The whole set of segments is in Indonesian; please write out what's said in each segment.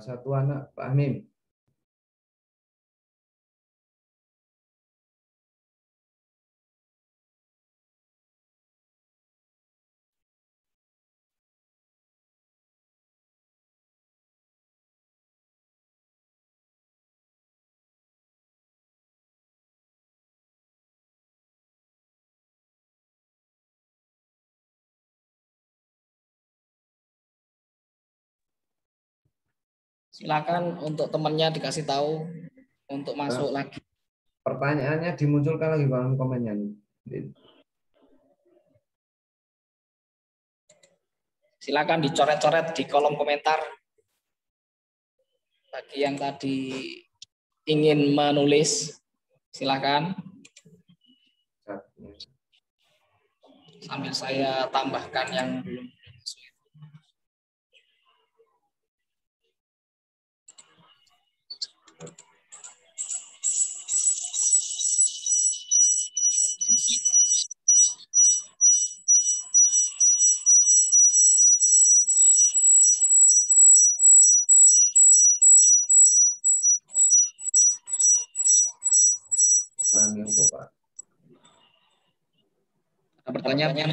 satu anak, Pak Amin. Silakan untuk temannya dikasih tahu untuk masuk lagi. Pertanyaannya dimunculkan lagi dalam komennya nih. Silakan dicoret-coret di kolom komentar. Bagi yang tadi ingin menulis, silakan. Sambil saya tambahkan yang belum masuk. Ada pertanyaan?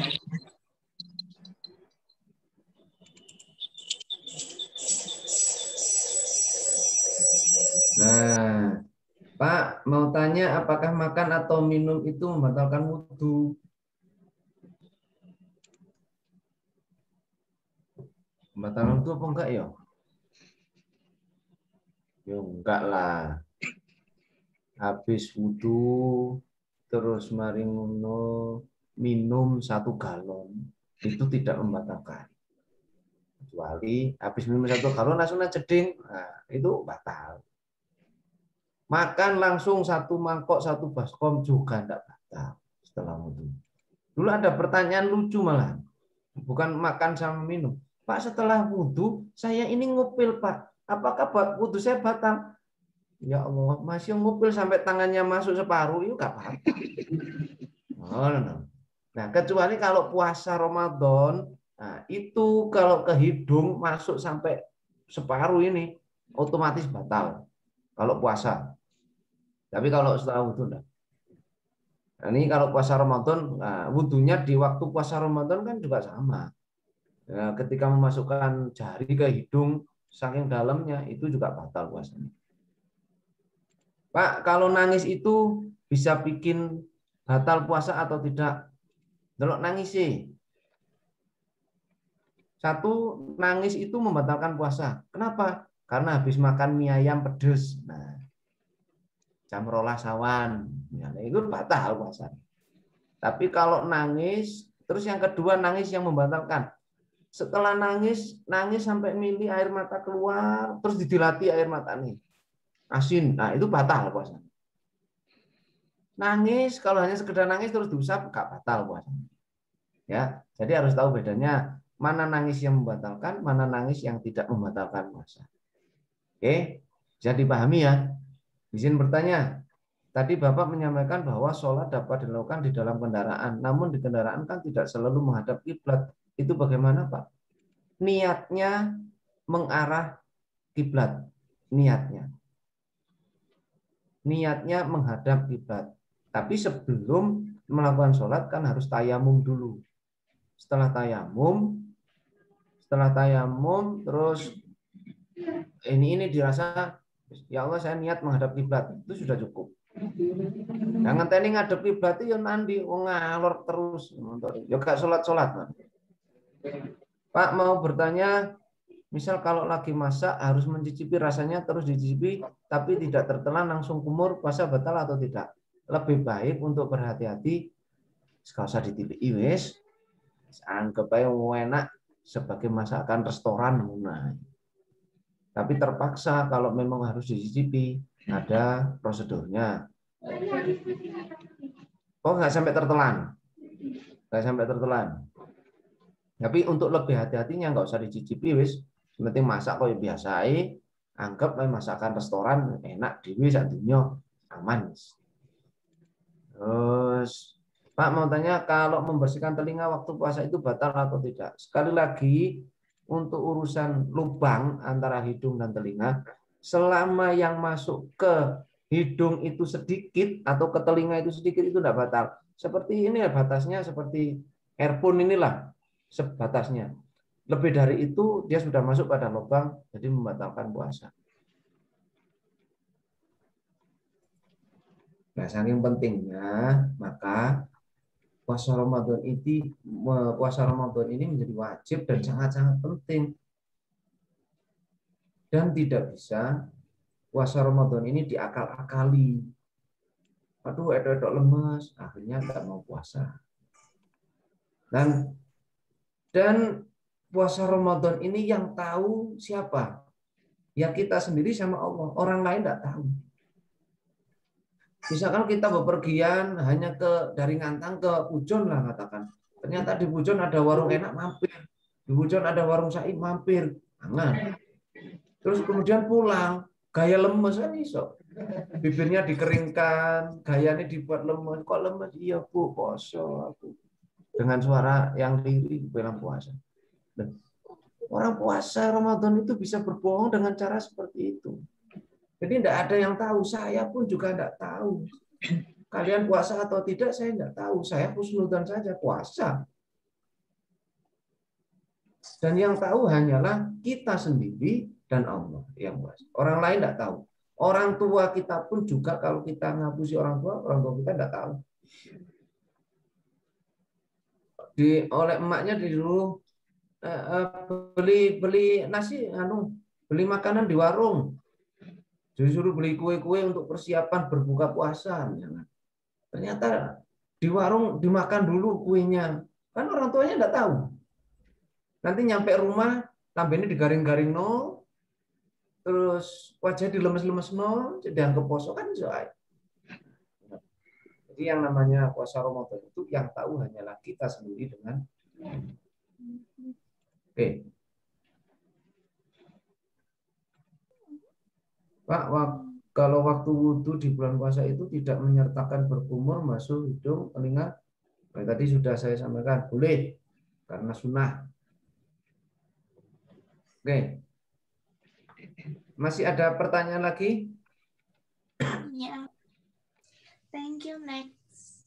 Nah, Pak, mau tanya apakah makan atau minum itu membatalkan wudhu? Membatalkan wudhu apa enggak ya? Ya enggak lah. Habis wudhu, terus mari minum 1 galon, itu tidak membatalkan. Kecuali habis minum 1 galon langsung jeding, nah, itu batal. Makan langsung 1 mangkok 1 baskom juga tidak batal setelah wudhu. Dulu ada pertanyaan lucu malah, bukan makan sama minum. Pak, setelah wudhu saya ini ngupil Pak, apakah wudhu saya batal? Ya Allah, masih ngupil sampai tangannya masuk separuh, itu nggak apa-apa. Oh, no. Nah, kecuali kalau puasa Ramadan, nah, itu kalau ke hidung masuk sampai separuh ini, otomatis batal kalau puasa. Tapi kalau setelah wudhu enggak. Nah, ini kalau puasa Ramadan, nah, wudhunya di waktu puasa Ramadan kan juga sama. Nah, ketika memasukkan jari ke hidung saking dalamnya itu juga batal puasanya. Pak, kalau nangis itu bisa bikin batal puasa atau tidak? Kalau nangis sih. 1, nangis itu membatalkan puasa. Kenapa? Karena habis makan mie ayam pedes. Nah, jam 12 awan. Nah, itu batal puasa. Tapi kalau nangis, terus yang kedua nangis yang membatalkan. Setelah nangis sampai mili air mata keluar, terus didilati air mata nih. Asin. Nah, itu batal puasa. Nangis, kalau hanya sekedar nangis terus diusap, nggak batal puasa. Ya, jadi harus tahu bedanya mana nangis yang membatalkan, mana nangis yang tidak membatalkan puasa. Oke, bisa dipahami ya. Izin bertanya. Tadi Bapak menyampaikan bahwa sholat dapat dilakukan di dalam kendaraan, namun di kendaraan kan tidak selalu menghadap kiblat. Itu bagaimana, Pak? Niatnya mengarah kiblat. Niatnya menghadap kiblat. Tapi sebelum melakukan sholat kan harus tayamum dulu. Setelah tayamum terus ini dirasa ya Allah saya niat menghadap kiblat, itu sudah cukup. Jangan tadi ngadep kiblat itu nanti ngalor terus, ya gak sholat. Pak mau bertanya, misal kalau lagi masak harus mencicipi rasanya terus dicicipi tapi tidak tertelan langsung kumur, puasa batal atau tidak? Lebih baik untuk berhati-hati, gak usah dititipi wis, anggap aja enak sebagai masakan restoran. Nah, tapi terpaksa kalau memang harus dicicipi, ada prosedurnya. Oh, nggak sampai tertelan. Tapi untuk lebih hati-hatinya nggak usah dicicipi wis. Penting masak kok biasa anggap masakan restoran enak dewi sak dunya aman. Terus Pak mau tanya kalau membersihkan telinga waktu puasa itu batal atau tidak? Sekali lagi untuk urusan lubang antara hidung dan telinga, selama yang masuk ke hidung itu sedikit atau ke telinga itu sedikit itu tidak batal. Seperti ini ya batasnya, seperti earphone inilah sebatasnya. Lebih dari itu dia sudah masuk pada lubang, jadi membatalkan puasa. Nah, saking pentingnya, maka puasa Ramadan ini menjadi wajib dan sangat-sangat penting. Dan tidak bisa puasa Ramadan ini diakal-akali. Aduh, edok-edok lemes, akhirnya nggak mau puasa. Dan puasa Ramadan ini yang tahu siapa? Ya kita sendiri sama Allah. Orang lain nggak tahu. Misalkan kita bepergian hanya dari Ngantang ke Pujon lah katakan. Ternyata di Pujon ada warung enak mampir. Di Pujon ada warung Said mampir. Jangan. Terus kemudian pulang, gaya lemes kan iso. Bibirnya dikeringkan, gayanya dibuat lemes. Kok lemes? Iya Bu, poso aku. Dengan suara yang lirih bilang puasa. Dan orang puasa Ramadan itu bisa berbohong dengan cara seperti itu. Jadi tidak ada yang tahu. Saya pun juga tidak tahu. Kalian puasa atau tidak, saya tidak tahu. Saya husnudzon saja puasa. Dan yang tahu hanyalah kita sendiri dan Allah yang puasa. Orang lain tidak tahu. Orang tua kita pun juga kalau kita ngapusi orang tua kita tidak tahu. Oleh emaknya disuruh beli nasi, beli makanan di warung. Disuruh beli kue-kue untuk persiapan berbuka puasa. Ternyata di warung dimakan dulu kuenya. Kan orang tuanya tidak tahu. Nanti nyampe rumah, lambene digaring-garing no, terus wajah dilemes-lemes no, dianggap poso kan soal. Jadi yang namanya puasa Ramadan itu yang tahu hanyalah kita sendiri dengan. Oke. Pak, kalau waktu wudhu di bulan puasa itu tidak menyertakan berkumur masuk hidung, telinga. Nah, tadi sudah saya sampaikan, boleh karena sunnah. Oke. Masih ada pertanyaan lagi? Ya. Thank you. Next.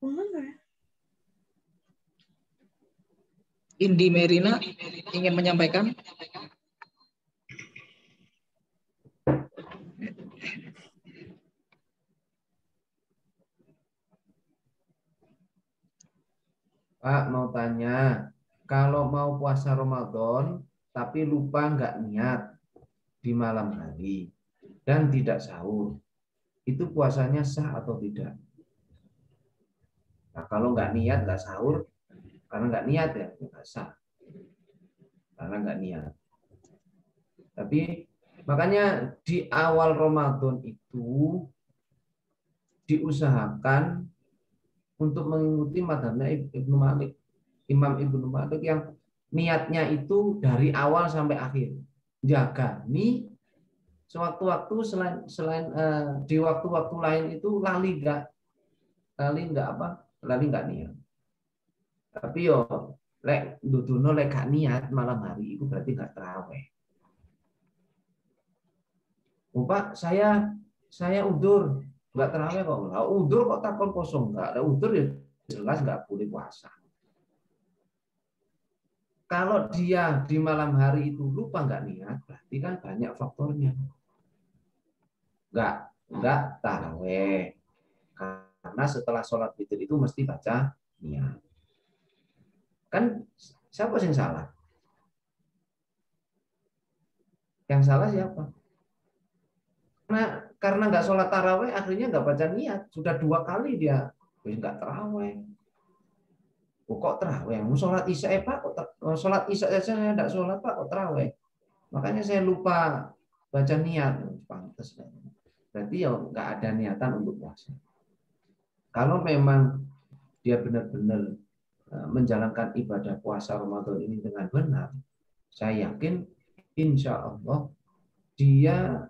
Remember. Indi Merina ingin menyampaikan. Pak mau tanya, kalau mau puasa Ramadan tapi lupa nggak niat di malam hari dan tidak sahur, itu puasanya sah atau tidak? Nah, kalau nggak niat nggak sahur, karena nggak niat ya nggak sah, karena nggak niat. Tapi makanya di awal Ramadan itu diusahakan untuk mengikuti mazhabnya Ibnu Malik, Imam Ibnu Malik yang niatnya itu dari awal sampai akhir. Jaga nih sewaktu-waktu selain di waktu-waktu lain itu lali nggak niat. Tapi yo lek duduno lek gak niat malam hari itu berarti nggak taraweh. Oh, Pak, saya udur nggak taraweh kok. Lah udur kok takon kosong nggak ada udur ya jelas nggak boleh puasa. Kalau dia di malam hari itu lupa nggak niat, berarti kan banyak faktornya. Nggak taraweh. Karena setelah sholat witir itu mesti baca niat. Kan siapa yang salah? Yang salah siapa? Karena nggak sholat taraweh akhirnya nggak baca niat. Sudah 2 kali dia nggak taraweh. Kok terawih? Mau sholat isya Pak, sholat isya saya tidak sholat Pak, kok terawih? Makanya saya lupa baca niat, pantas. Berarti ya nggak ada niatan untuk puasa. Kalau memang dia benar-benar menjalankan ibadah puasa Ramadan ini dengan benar, saya yakin insya Allah dia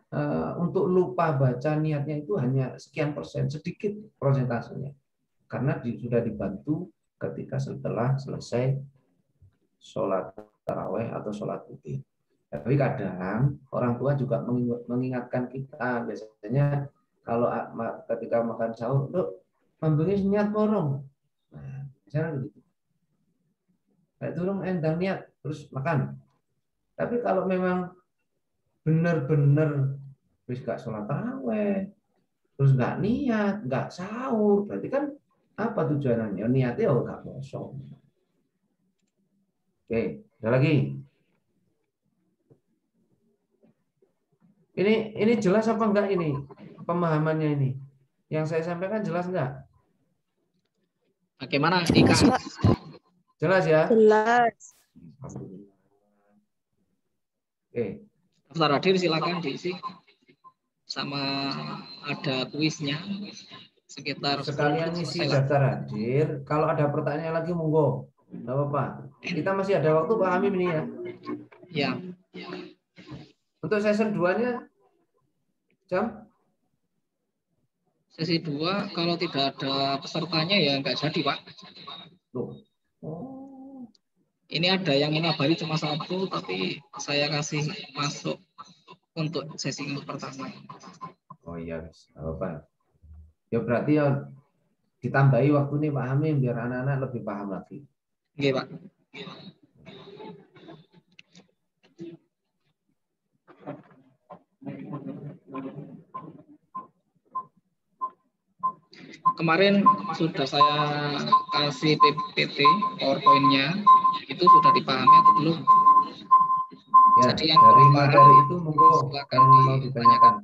untuk lupa baca niatnya itu hanya sekian persen, sedikit persentasenya, karena sudah dibantu ketika setelah selesai sholat taraweh atau sholat witir. Tapi kadang orang tua juga mengingatkan kita, biasanya kalau ketika makan sahur, "Duk, ambilnya niat borong." Nah, misalnya begitu. Kayak turun endang niat terus makan. Tapi kalau memang benar-benar wis gak sholat taraweh, terus nggak niat, nggak sahur, berarti kan apa tujuannya? Niatnya nggak kosong. Oke, ada lagi. Ini jelas apa enggak ini pemahamannya ini? Yang saya sampaikan jelas enggak? Bagaimana Ika? Jelas ya? Jelas. Oke. Daftar hadir silakan diisi. Sama ada kuisnya sekitar Sekalian ngisi daftar hadir. Kalau ada pertanyaan lagi monggo. Enggak apa-apa. Kita masih ada waktu Pak Hamim ini ya. Ya. Untuk season 2-nya jam? Sesi 2 kalau tidak ada pesertanya ya nggak jadi Pak. Loh. Oh. Ini ada yang mengabari cuma 1, tapi saya kasih masuk untuk sesi pertama. Oh iya, nggak apa-apa. Ya berarti ya ditambahi waktu nih Pak Hamim biar anak-anak lebih paham lagi. Oke Pak. Kemarin sudah saya kasih PPT PowerPoint-nya, itu sudah dipahami atau belum? Ya, jadi yang dari materi itu monggo yang mau ditanyakan.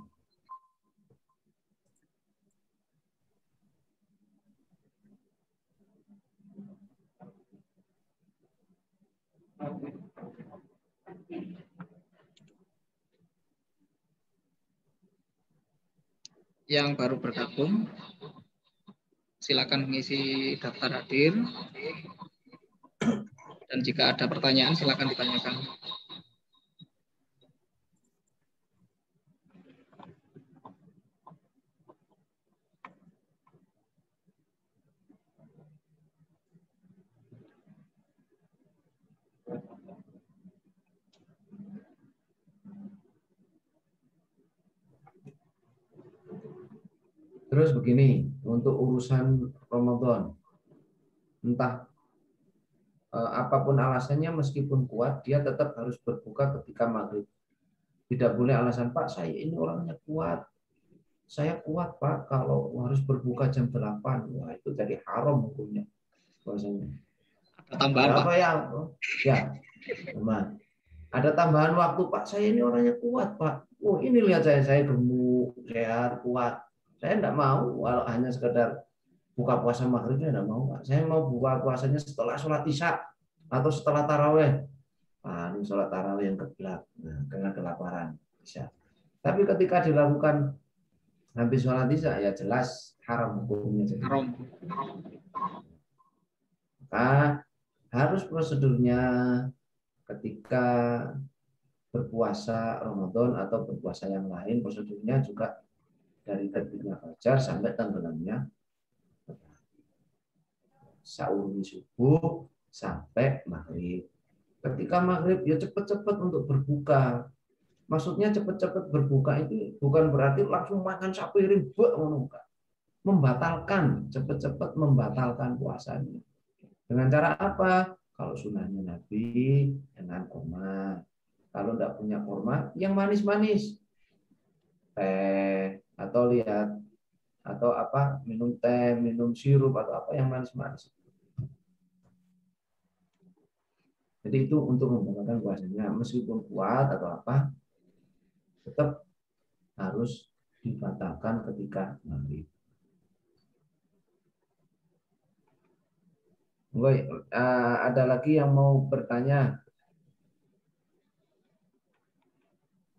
Yang baru bergabung, silakan mengisi daftar hadir. Dan jika ada pertanyaan, silakan ditanyakan. Terus begini, untuk urusan Ramadan, entah apapun alasannya, meskipun kuat, dia tetap harus berbuka ketika maghrib. Tidak boleh alasan, Pak, saya ini orangnya kuat. Saya kuat, Pak, kalau harus berbuka jam 8. Wah, itu jadi haram hukumnya. Bahasanya. Ada tambahan, Pak? Ya, teman. Ada tambahan waktu, Pak. Saya ini orangnya kuat, Pak. Oh, ini lihat saya gemuk, sehat, kuat. Saya enggak mau, walau hanya sekedar buka puasa maghribnya enggak mau, Pak. Saya mau buka puasanya setelah sholat isya atau setelah taraweh. Ini sholat taraweh yang keblak, karena kelaparan bisa. Tapi ketika dilakukan habis sholat isya, ya jelas haram hukumnya. Haram. Maka harus prosedurnya ketika berpuasa Ramadan atau berpuasa yang lain, prosedurnya juga dari terbitnya fajar sampai tenggelamnya sahur di subuh sampai maghrib. Ketika maghrib ya cepat-cepat untuk berbuka. Maksudnya cepat-cepat berbuka itu bukan berarti langsung makan sapiring membatalkan, cepat-cepat membatalkan puasanya. Dengan cara apa? Kalau sunahnya Nabi dengan kurma. Kalau tidak punya kurma, yang manis-manis. Teh atau lihat atau apa, minum teh, minum sirup atau apa yang manis-manis. Jadi itu untuk membatalkan puasanya, meskipun kuat atau apa, tetap harus dibatalkan ketika maghrib. Ada lagi yang mau bertanya?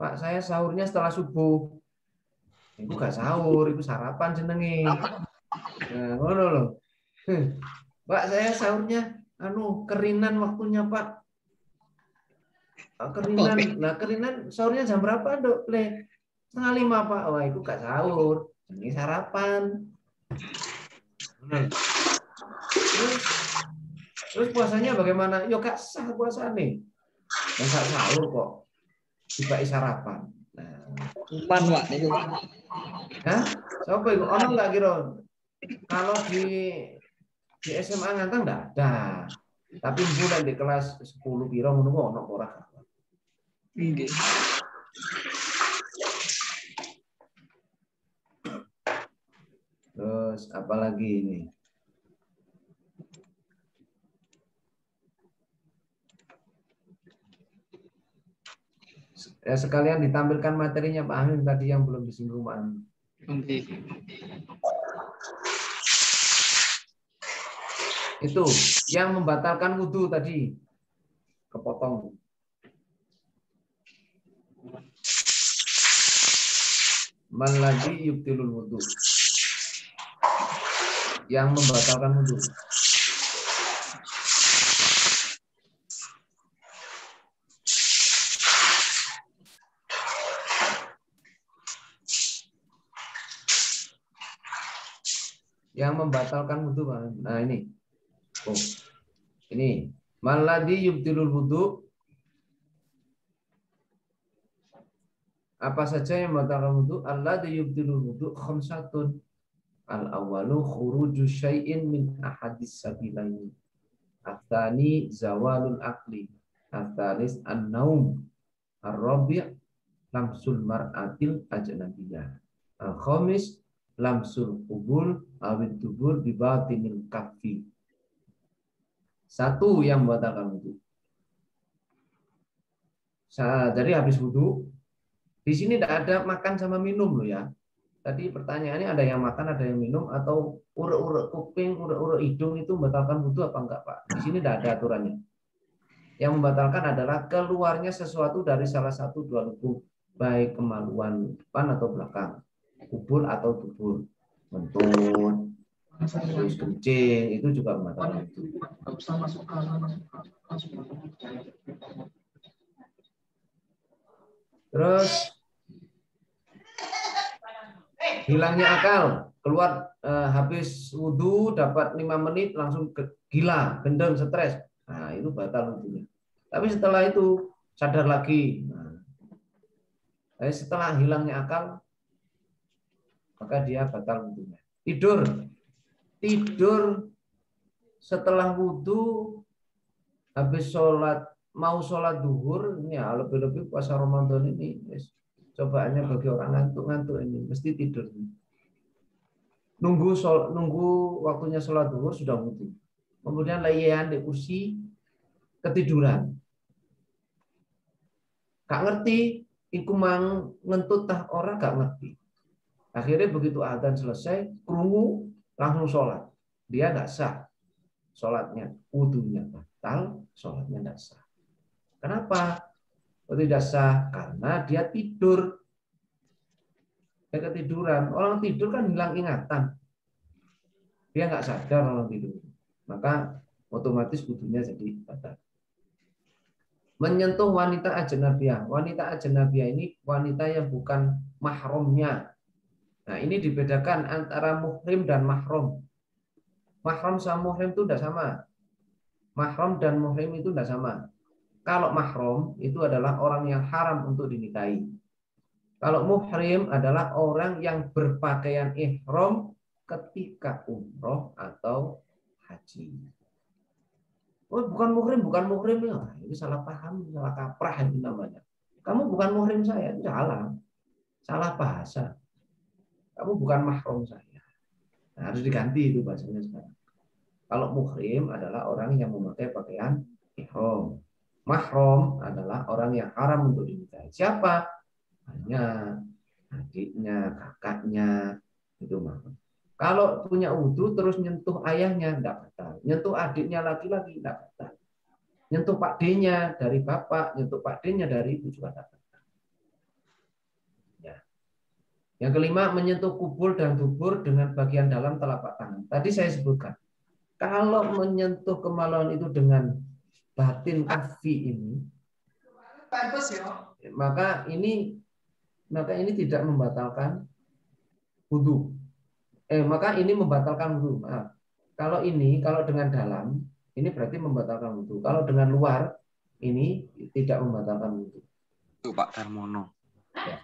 Pak, saya sahurnya setelah subuh. Itu gak sahur, itu sarapan jenenge. Nah, ngono loh. Pak, saya sahurnya kerinan waktunya, Pak. Kerinan. Nah, kerinan sahurnya jam berapa, Dok? 4:30, Pak. Wah, itu gak sahur. Ini sarapan. Terus puasanya bagaimana? Ya gak sah puasanya. Masa sahur kok tiba sarapan. Umpan Pak niku. Hah? Siapa itu? Ono nggak kira? Kalau di SMA ngantang enggak ada. Tapi mulai di kelas 10 piro ngono ono ora. Nggih. Terus apalagi ini? Ya, sekalian ditampilkan materinya Pak Amin tadi yang belum disinggung Pak Amin. Nggih. Itu yang membatalkan wudhu tadi kepotong. Malladzi yubtilul wudhu. Yang membatalkan wudhu. Yang membatalkan wudhu. Nah ini. Oh. Ini. Malladzi yubtilul wudhu. Apa saja yang membatalkan wudhu? Alladzi yubtilul wudhu khamsatun. Al-awwalu khuruju syai'in min ahadis sabilaini. At-tsani zawalul aqli. At-tsalis an-naum. Ar-rabi' lamsul mar'atil ajnabiyyah. Al-khamis lamsul qubul awid dubur bi batinil kaffi. Satu yang membatalkan wudu. Jadi habis wudu, di sini tidak ada makan sama minum loh ya. Tadi pertanyaannya ada yang makan, ada yang minum, atau urek-urek kuping, urek-urek hidung itu membatalkan wudu apa enggak Pak? Di sini tidak ada aturannya. Yang membatalkan adalah keluarnya sesuatu dari salah satu dua lubung, baik kemaluan depan atau belakang, kubur atau dubur, mentut, terus kencing, itu juga membatalkan wudu. Terus hilangnya akal, keluar habis wudhu dapat 5 menit langsung gila, gendeng, stres. Nah, itu batal wudhunya. Tapi setelah itu sadar lagi. Nah, setelah hilangnya akal, maka dia batal wudhunya. Tidur setelah wudhu habis sholat, mau sholat duhur, ini ya lebih-lebih puasa Ramadan ini cobaannya bagi orang ngantuk-ngantuk ini mesti tidur. Nunggu waktunya sholat duhur sudah wudhu. Kemudian layan di kursi ketiduran. Gak ngerti, iku mang ngentut tah orang gak ngerti. Akhirnya begitu adzan selesai, krungu langsung sholat. Dia gak sah sholatnya, wudhunya batal, sholatnya gak sah. Kenapa? Tidak sah karena dia tidur. Dia ketiduran. Orang tidur kan hilang ingatan. Dia nggak sadar orang tidur. Maka otomatis wudhunya jadi batal. Menyentuh wanita ajnabiyah. Wanita ajnabiyah ini wanita yang bukan mahramnya. Nah, ini dibedakan antara muhrim dan mahram. Mahram sama muhrim itu tidak sama. Mahram dan muhrim itu tidak sama. Kalau mahram itu adalah orang yang haram untuk dinikahi. Kalau muhrim adalah orang yang berpakaian ihram ketika umroh atau haji. Oh, bukan muhrim ya. Ini salah paham, salah kaprah itu namanya. Kamu bukan muhrim saya, itu salah. Salah bahasa. Kamu bukan mahram saya. Nah, harus diganti itu bahasanya sekarang. Kalau muhrim adalah orang yang memakai pakaian ihram. Mahram adalah orang yang haram untuk dinikahi. Siapa? Hanya adiknya, kakaknya, itu mahram. Kalau punya wudhu terus nyentuh ayahnya, tidak batal. Nyentuh adiknya laki-laki, tidak batal. Nyentuh Pak D-nya dari bapak, nyentuh Pak D-nya dari ibu juga tidak batal. Ya. Yang kelima, menyentuh kubul dan dubur dengan bagian dalam telapak tangan. Tadi saya sebutkan. Kalau menyentuh kemaluan itu dengan batin kafi ini, maka ini tidak membatalkan wudhu. Maka ini membatalkan wudhu. Maaf. kalau dengan dalam, ini berarti membatalkan wudhu. Kalau dengan luar, ini tidak membatalkan wudhu. Itu Pak Darmono. Ya.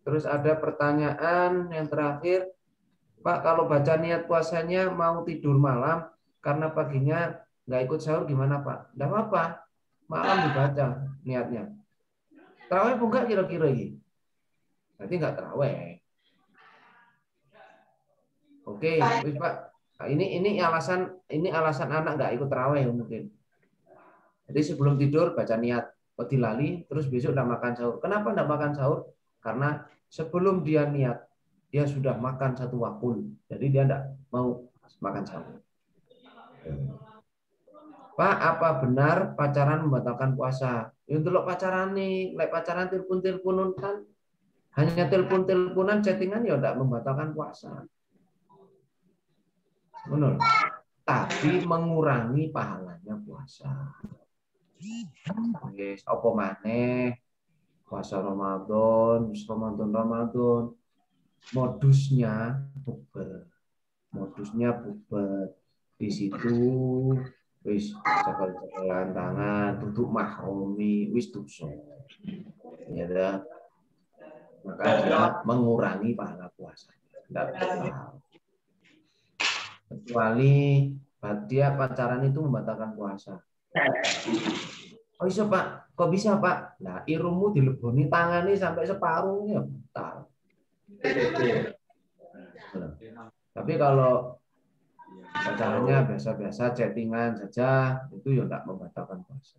Terus ada pertanyaan yang terakhir, Pak, kalau baca niat puasanya mau tidur malam karena paginya nggak ikut sahur gimana Pak? Nggak apa-apa, malam dibaca niatnya. Terawih pun nggak kira-kira ini? Berarti nggak terawih. Oke, wis Pak. Nah, ini alasan anak nggak ikut terawih mungkin. Jadi sebelum tidur baca niat, dilali, terus besok udah makan sahur. Kenapa nggak makan sahur? Karena sebelum dia niat, dia sudah makan satu wakul. Jadi dia nggak mau makan sahur. Pak, apa benar pacaran membatalkan puasa? Ya untuk pacaran nih, lek pacaran telepon-teleponan kan hanya telepon-teleponan chattingan ya nggak membatalkan puasa. Benar. Tapi mengurangi pahalanya puasa. Yes, apa maneh puasa Ramadan, modusnya bukber. Di situ wis cekal-cekalan tangan, duduk mahromi, wis dosa. Ya dah. Maka dia mengurangi pahala puasa. Tidak batal. Kecuali dia pacaran itu membatalkan puasa. Oh bisa Pak, kok bisa Pak? Nah, irungmu dileboni tangani sampai separuh ya batal. Tapi kalau pacarannya biasa-biasa chattingan saja itu ya enggak membatalkan puasa.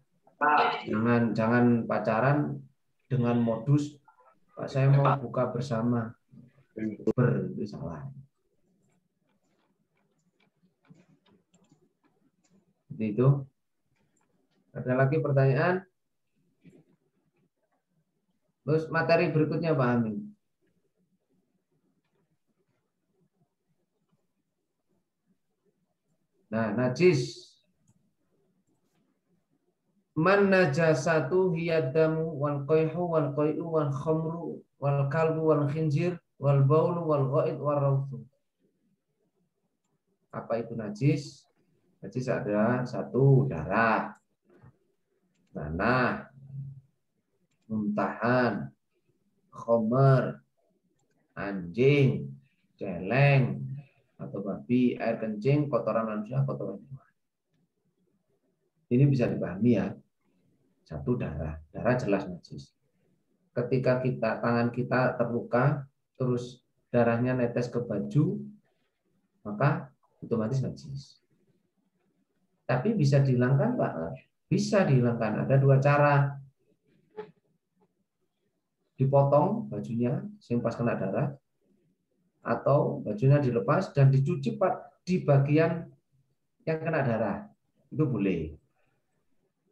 Jangan pacaran dengan modus Pak saya mau buka bersama. Itu salah. Seperti itu. Ada lagi pertanyaan? Terus materi berikutnya Pak Amin. Nah, najis. Man najasatu hiyadamu wal qayhu wal qay'u wal khamru wal kalbu wal khinjir wal baulu wal ghaid wal rawthu. Apa itu najis? Najis ada satu darah, nanah, muntahan, khomer, anjing, celeng, atau babi, air kencing, kotoran manusia, kotoran hewan. Ini bisa dipahami ya. Satu darah jelas najis. Ketika tangan kita terluka, terus darahnya netes ke baju, maka otomatis najis. Tapi bisa dihilangkan Pak? Bisa dihilangkan. Ada dua cara. Dipotong bajunya, sing pas kena darah, atau bajunya dilepas dan dicuci Pak di bagian yang kena darah. Itu boleh.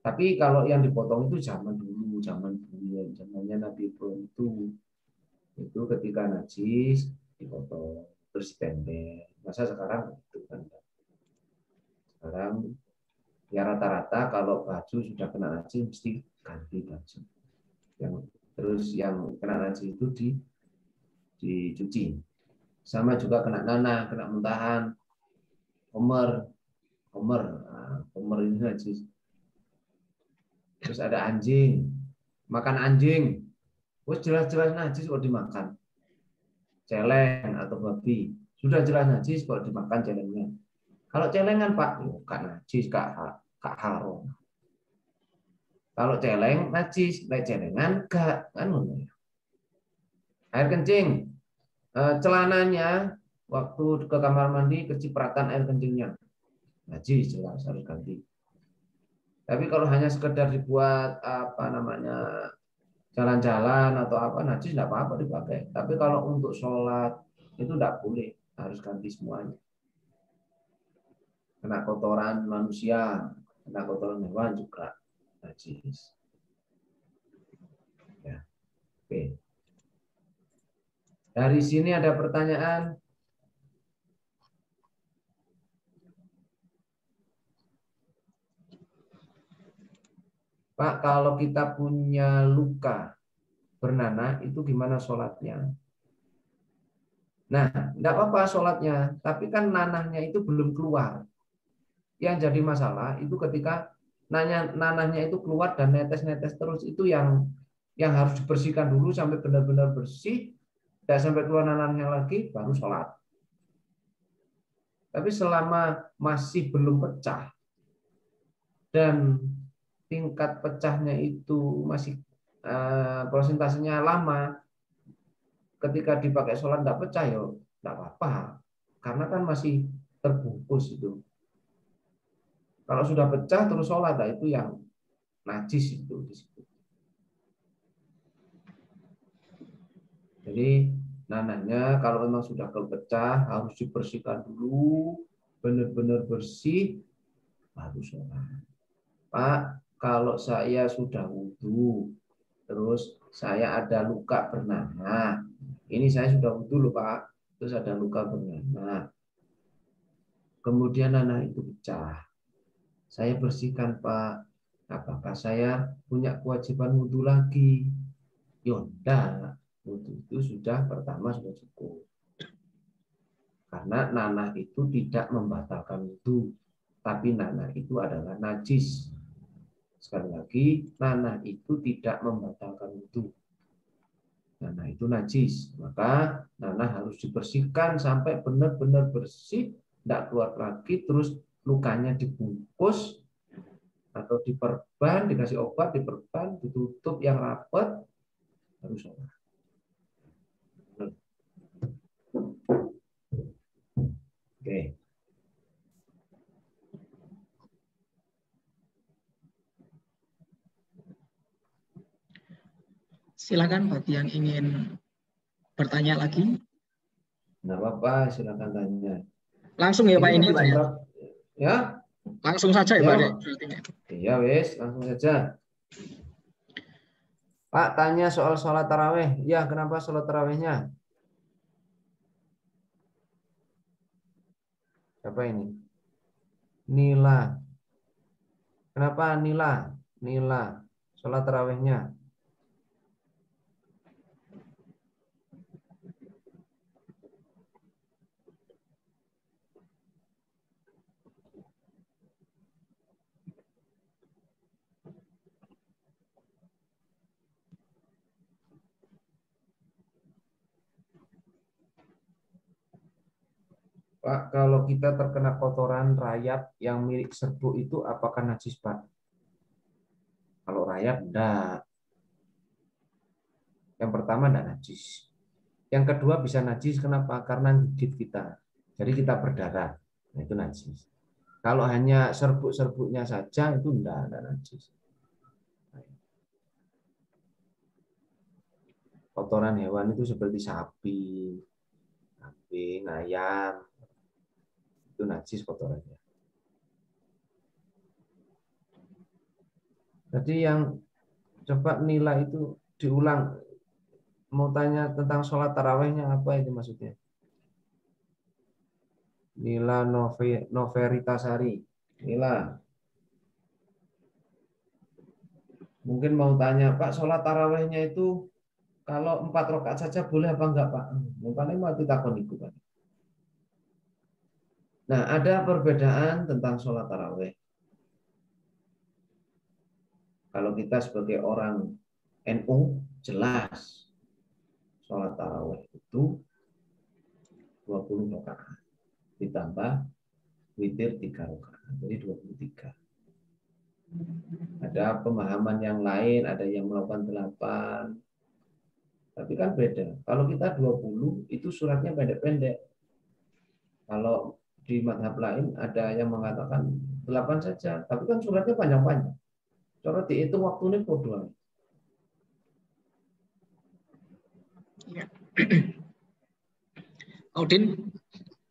Tapi kalau yang dipotong itu zaman dulu, zamannya Nabi Ibrahim itu ketika najis dipotong terus ditempel. Masa sekarang itu kan? Sekarang ya rata-rata kalau baju sudah kena najis mesti ganti baju. Yang kena najis itu dicuci. Sama juga kena nanah, kena muntahan, khomer ini najis. Terus ada anjing, makan anjing, terus jelas-jelas najis kok dimakan. Celeng atau babi, sudah jelas najis kok dimakan celengnya. Kalau celengan Pak, bukan najis, kak haram. Kalau celeng najis, celengan gak kan. Air kencing, celananya waktu ke kamar mandi kecipratan air kencingnya, najis jelas harus ganti. Tapi kalau hanya sekedar dibuat jalan-jalan atau apa, najis tidak apa-apa dipakai. Tapi kalau untuk sholat itu tidak boleh, harus ganti semuanya. Kena kotoran manusia, kena kotoran hewan juga najis. Ya. Oke. Dari sini ada pertanyaan. Pak, kalau kita punya luka bernanah, itu gimana sholatnya? Nah, tidak apa-apa sholatnya, tapi kan nanahnya itu belum keluar. Yang jadi masalah itu ketika nanahnya itu keluar dan netes-netes terus, itu yang harus dibersihkan dulu sampai benar-benar bersih, tidak sampai keluar nanahnya lagi, baru sholat. Tapi selama masih belum pecah dan tingkat pecahnya itu masih prosentasenya lama, ketika dipakai sholat tidak pecah, ya tidak apa-apa, karena kan masih terbungkus itu. Kalau sudah pecah terus sholat, nah itu yang najis itu di situ. Jadi nanahnya kalau memang sudah kepecah harus dibersihkan dulu, benar-benar bersih, baru sholat. Pak, kalau saya sudah wudhu, terus saya ada luka bernanah. Ini saya sudah wudhu loh Pak, terus ada luka bernanah. Kemudian nanah itu pecah. Saya bersihkan Pak. Apakah saya punya kewajiban wudhu lagi? Yaudah, wudhu itu sudah pertama sudah cukup. Karena nanah itu tidak membatalkan wudhu, tapi nanah itu adalah najis. Sekali lagi, nanah itu tidak membatalkan wudhu. Nanah itu najis, maka nanah harus dibersihkan sampai benar-benar bersih, tidak keluar lagi, terus lukanya dibungkus atau diperban, dikasih obat, diperban, ditutup yang rapat, harus sholat. Oke. Silakan bagi yang ingin bertanya lagi. Nah, Bapak silakan tanya. Langsung ya Pak ini Pak ya. Ya? Langsung saja ya Pak. Iya wes, langsung saja. Pak tanya soal sholat taraweh. Ya, kenapa sholat tarawehnya? Siapa ini? Nila. Kenapa Nila? Nila. Sholat tarawehnya. Pak, kalau kita terkena kotoran rayap yang mirip serbuk itu apakah najis, Pak? Kalau rayap, enggak. Yang pertama, enggak najis. Yang kedua bisa najis, kenapa? Karena gigit kita. Jadi kita berdarah. Nah, itu najis. Kalau hanya serbuk-serbuknya saja, itu enggak najis. Kotoran hewan itu seperti sapi, kambing, ayam, itu najis kotorannya. Jadi yang coba nilai itu diulang, mau tanya tentang sholat tarawehnya apa itu maksudnya? Nila Noveritasari, Nila. Mungkin mau tanya, Pak, sholat tarawehnya itu kalau 4 rakaat saja boleh apa enggak, Pak? Paling mau takon iku, Pak. Nah, ada perbedaan tentang sholat taraweh. Kalau kita sebagai orang NU, jelas sholat taraweh itu 20 rakaat. Ditambah witir 3 rakaat. Jadi 23. Ada pemahaman yang lain, ada yang melakukan 8. Tapi kan beda. Kalau kita 20, itu suratnya pendek-pendek. Kalau di mazhab lain ada yang mengatakan 8 saja, tapi kan suratnya panjang-panjang. Cara dihitung waktunya podo. Ya. Audin.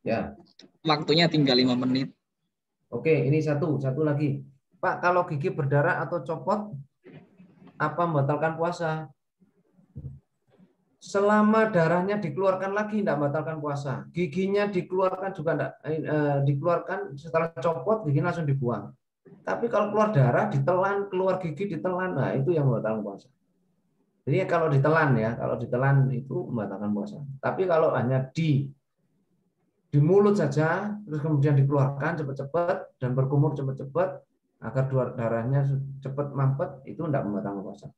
Ya. Waktunya tinggal 5 menit. Oke, ini satu lagi. Pak, kalau gigi berdarah atau copot, apa membatalkan puasa? Selama darahnya dikeluarkan lagi tidak membatalkan puasa. Giginya dikeluarkan juga tidak, dikeluarkan setelah copot gigi langsung dibuang. Tapi kalau keluar darah ditelan, keluar gigi ditelan, nah itu yang membatalkan puasa. Jadi kalau ditelan ya, kalau ditelan itu membatalkan puasa. Tapi kalau hanya di mulut saja, terus kemudian dikeluarkan cepat-cepat dan berkumur cepat-cepat agar darahnya cepat mampet, itu tidak membatalkan puasa.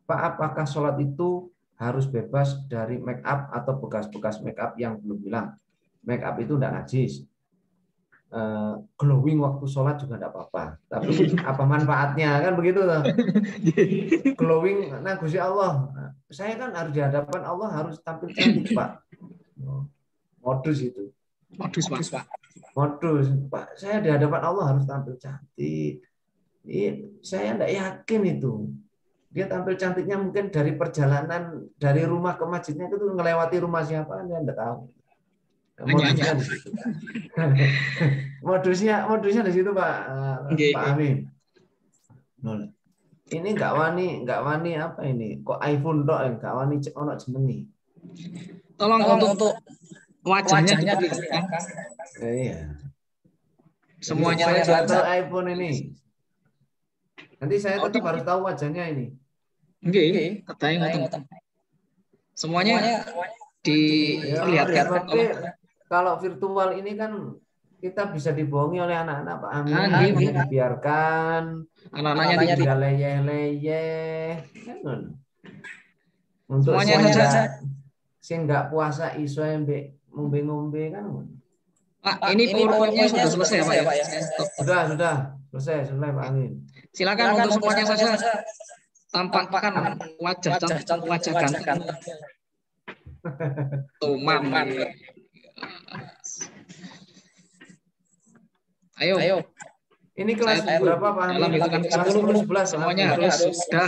Pak, apakah sholat itu harus bebas dari make up atau bekas-bekas make up yang belum hilang? Make up itu tidak najis. Glowing waktu sholat juga tidak apa-apa. Tapi apa manfaatnya kan begitu loh. Glowing, nah Gusti Allah, saya kan harus di hadapan Allah harus tampil cantik Pak. Modus itu. Modus Pak. Modus Pak. Saya di hadapan Allah harus tampil cantik. Saya tidak yakin itu. Dia tampil cantiknya mungkin dari perjalanan dari rumah ke masjidnya itu ngelewati rumah siapa Anda tidak tahu. Modusnya di situ. modusnya di situ Pak Amin. Ini nggak wani apa ini? Kok iPhone dok nggak wani ono jenengi. Tolong untuk wajahnya dilihatkan. Iya. Semuanya saya nggak tahu iPhone ini. Nanti saya tetap harus tahu wajahnya ini. Nggih, ketayang. Semuanya dilihatkan. Kalau virtual ini kan kita bisa dibohongi oleh anak-anak Pak Amin, dibiarkan anak-anaknya tidak leyeh-leyeh. Untuk saya nggak puasa iso ngombe-ngombe kan. Pak, ini PowerPoint-nya sudah selesai Pak ya? Sudah selesai Pak Amin. Silakan untuk semuanya saja tampakkan wajah ganteng. Tuman. Ayo. Ini kelas berapa Pak Amin? Dalam hitungan 10 11 semuanya harus sudah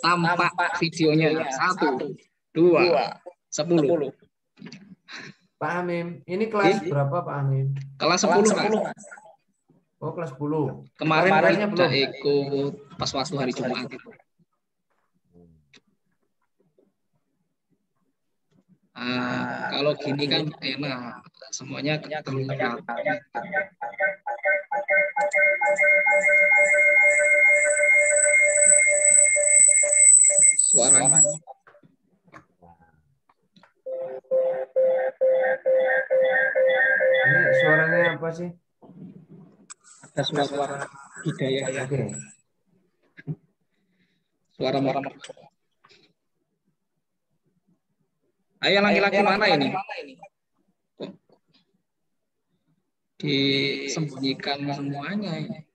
tampak videonya. 1, 2, 10. Pak Amin, ini kelas berapa Pak Amin? Kelas 10 Pak. Oh, kelas 10. Kemarin tidak ikut pas waktu hari Jumat itu. Kalau gini kan enak, semuanya terlihat. Suaranya. Ini suaranya apa sih? Ada suara hidayah. Oke. Suara marah. Ayo laki-laki mana ini? Disembunyikan semuanya ini.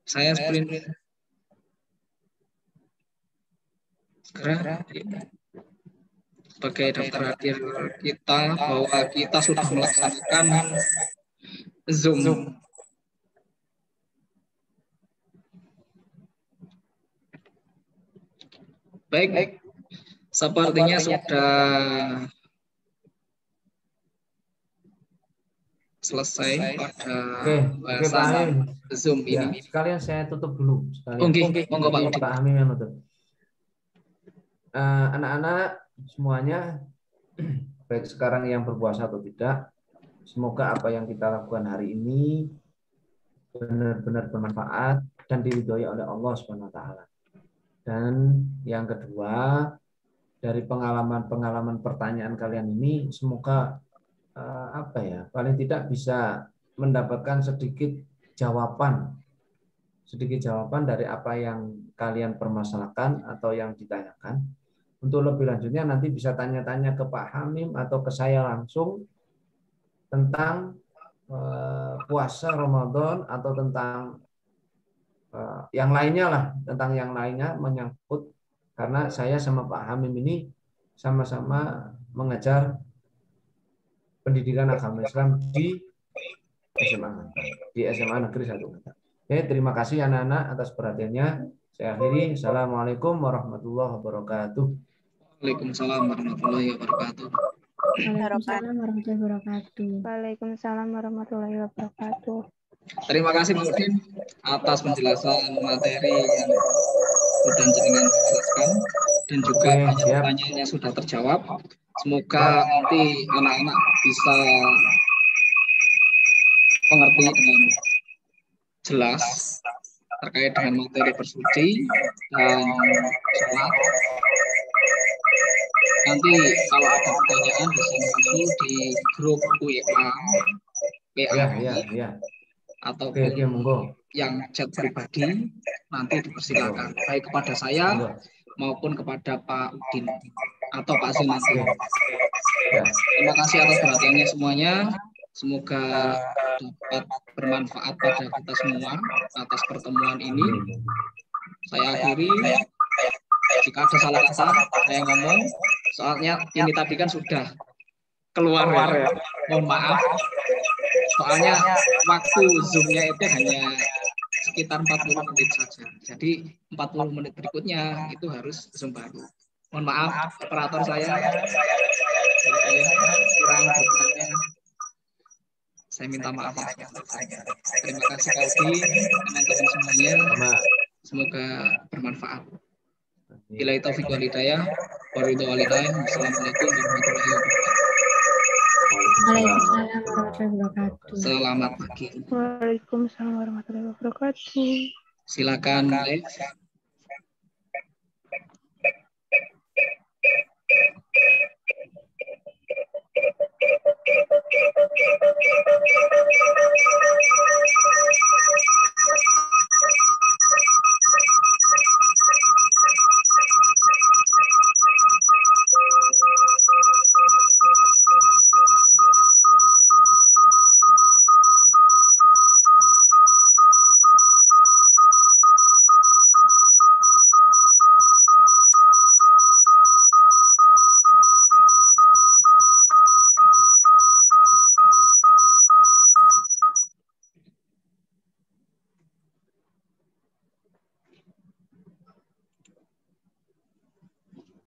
Saya sprint. Sekarang sebagai daftar hadir kita bahwa kita sudah melaksanakan Zoom. Baik. Sepertinya sudah selesai pada bahasan Zoom ini. Sekalian saya tutup dulu. Monggo Pak Amin yang tutup. Anak-anak semuanya, baik sekarang yang berpuasa atau tidak, semoga apa yang kita lakukan hari ini benar-benar bermanfaat dan diridhoi oleh Allah SWT. Dan yang kedua, dari pengalaman pertanyaan kalian ini, semoga paling tidak bisa mendapatkan sedikit jawaban dari apa yang kalian permasalahkan atau yang ditanyakan. Untuk lebih lanjutnya nanti bisa tanya-tanya ke Pak Hamim atau ke saya langsung tentang puasa Ramadan atau tentang yang lainnya lah, tentang yang lainnya menyangkut, karena saya sama Pak Hamim ini sama-sama mengajar pendidikan agama Islam di SMA Negeri 1. Oke, terima kasih anak-anak atas perhatiannya. Saya akhiri. Assalamualaikum warahmatullahi wabarakatuh. Waalaikumsalam warahmatullahi wabarakatuh. Waalaikumsalam warahmatullahi wabarakatuh. Terima kasih Bu Udin atas penjelasan materi yang sudah jenengan jelaskan dan juga banyak pertanyaannya sudah terjawab. Semoga nanti anak-anak bisa mengerti dengan jelas terkait dengan materi bersuci dan sholat. Nanti kalau ada pertanyaan bisa muncul di grup WA, Ya. ataupun Oke, monggo. yang chat pribadi, nanti dipersilakan baik kepada saya maupun kepada Pak Udin atau Pak Sinati. Ya. Terima kasih atas perhatiannya semuanya. Semoga dapat bermanfaat pada kita semua atas pertemuan ini. Saya akhiri. Jika ada salah kata, saya ngomong. Soalnya ini tadi kan sudah keluar ya. Mohon maaf. Soalnya waktu Zoom-nya itu hanya sekitar 40 menit saja. Jadi 40 menit berikutnya itu harus Zoom baru. Mohon maaf, operator saya kurang berkenan. Saya minta maaf. Terima kasih Pak Udi, teman-teman semuanya. Semoga bermanfaat. Billahi taufiq wal hidayah. Wassalamualaikum warahmatullahi wabarakatuh. Waalaikumsalam warahmatullahi wabarakatuh. Selamat pagi. Waalaikumsalam warahmatullahi wabarakatuh. Silakan live.